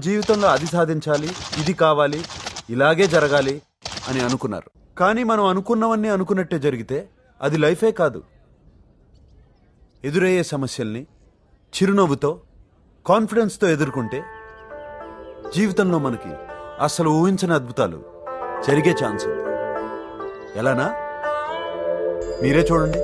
జీవితంలో అది సాధించాలి, ఇది కావాలి, ఇలాగే జరగాలి అని అనుకున్నారు. కానీ మనం అనుకున్నవన్నీ అనుకున్నట్టే జరిగితే అది లైఫే కాదు. ఎదురయ్యే సమస్యల్ని చిరునవ్వుతో, కాన్ఫిడెన్స్తో ఎదుర్కొంటే జీవితంలో మనకి అసలు ఊహించని అద్భుతాలు జరిగే ఛాన్స్ ఉంది. ఎలానా? మీరే చూడండి.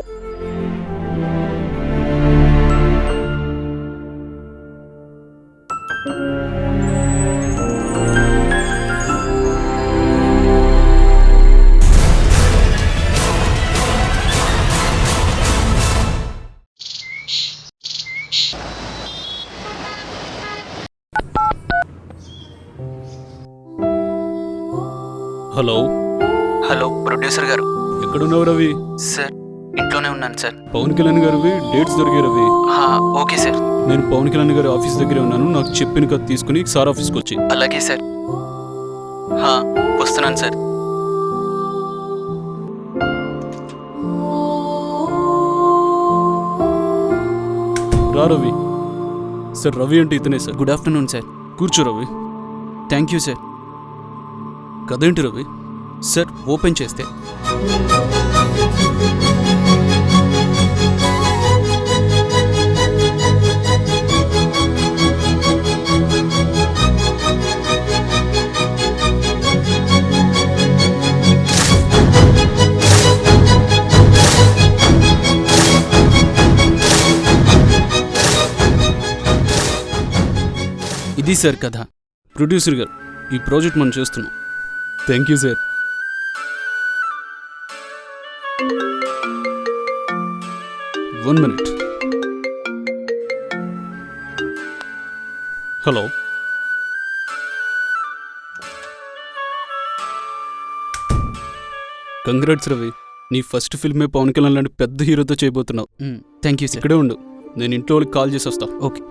హలో హలో ప్రొడ్యూసర్ గారు. ఎక్కడున్నావు రవి? సార్ ఇంట్లోనే ఉన్నాను సార్. పవన్ కళ్యాణ్ గారివి డేట్స్ దొరికాయి రవి. Okay sir. నేను పవన్ కళ్యాణ్ గారి ఆఫీస్ దగ్గరే ఉన్నాను. నాకు చెప్పిన కథ తీసుకుని సార్ ఆఫీస్కి వచ్చి. అలాగే సార్. వస్తున్నాను సార్. రా రవి. సార్ రవి అంటే ఇతనే సార్. Good afternoon sir. కూర్చో రవి. Thank you sir. కథ ఏంటి రవి? సార్ ఓపెన్ చేస్తే ఇది సార్ కథ. ప్రొడ్యూసర్ గారు, ఈ ప్రాజెక్ట్ మనం చేస్తున్నాం. Thank you sir. One minute. Hello. Congrats Ravi. నీ ఫస్ట్ ఫిల్మే పవన్ కళ్యాణ్ లాంటి పెద్ద హీరోతో చేయబోతున్నావు. Thank you sir. ఇక్కడే ఉండు, నేను ఇంట్లో వాళ్ళకి కాల్ చేసి వస్తా. ఓకే.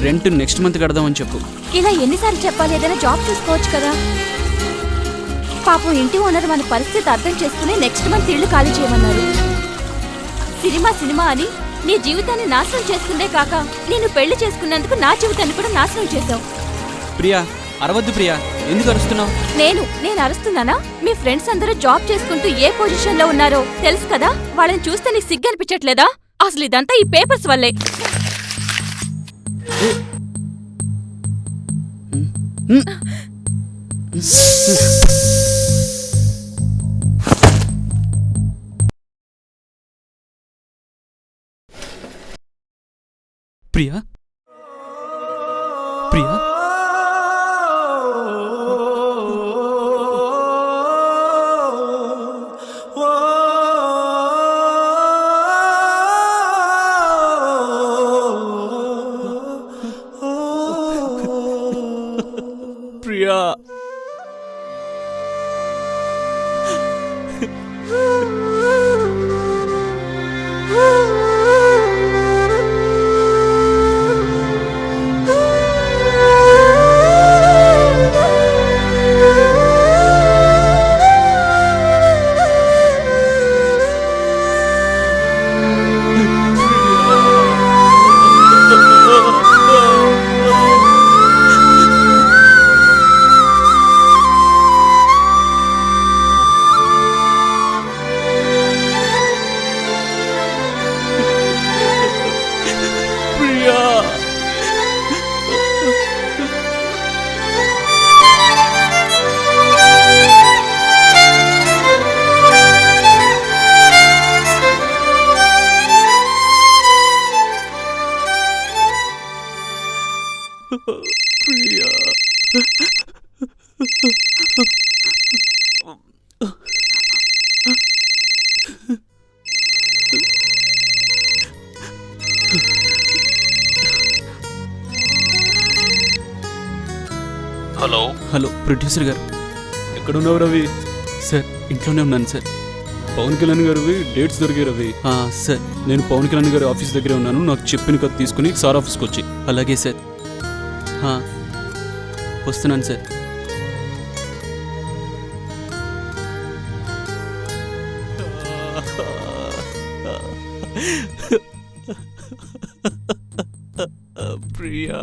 రెంట్ నెక్స్ట్ మంత్ కడదామని చెప్పు. ఇలా ఎన్నిసార్లు చెప్పాలి? ఏదైనా జాబ్ చూసుకోవచ్చు కదా. పాపం ఇంటి ఓనర్ మన పరిస్థితి అర్థం చేసుకుని నెక్స్ట్ మంత్ ఇల్లు ఖాళీ చేయమన్నారు. సినిమా అని నీ జీవితాన్ని నాశనం చేసుకుందే కాక నేను పెళ్లి చేసుకున్నందుకు నా జీవితాన్ని కూడా నాశనం చేశావు. ప్రియా, అరవద్దు ప్రియా. ఎందుకు అరుస్తున్నావు? నేను అరుస్తున్నానా? మీ ఫ్రెండ్స్ అందరూ జాబ్ చేసుకుంటూ ఏ పొజిషన్ లో ఉన్నారో తెలుసు కదా. వాళ్ళని చూస్తే నీకు సిగ్గు అనిపించట్లేదా? అసలు ఇదంతా ఈ పేపర్స్ వల్లే. Priya, Priya, hello hello producer గారు. ఎక్కడున్నావు రవి? సార్ ఇంట్లోనే ఉన్నాను సార్. పవన్ కళ్యాణ్ గారివి డేట్స్ దొరికాయి రవి. సార్ నేను పవన్ కళ్యాణ్ గారి ఆఫీస్ దగ్గరే ఉన్నాను. నాకు చెప్పిన కథ తీసుకుని సార్ ఆఫీస్కి వచ్చి. అలాగే సార్. వస్తున్నాను సార్. ప్రియా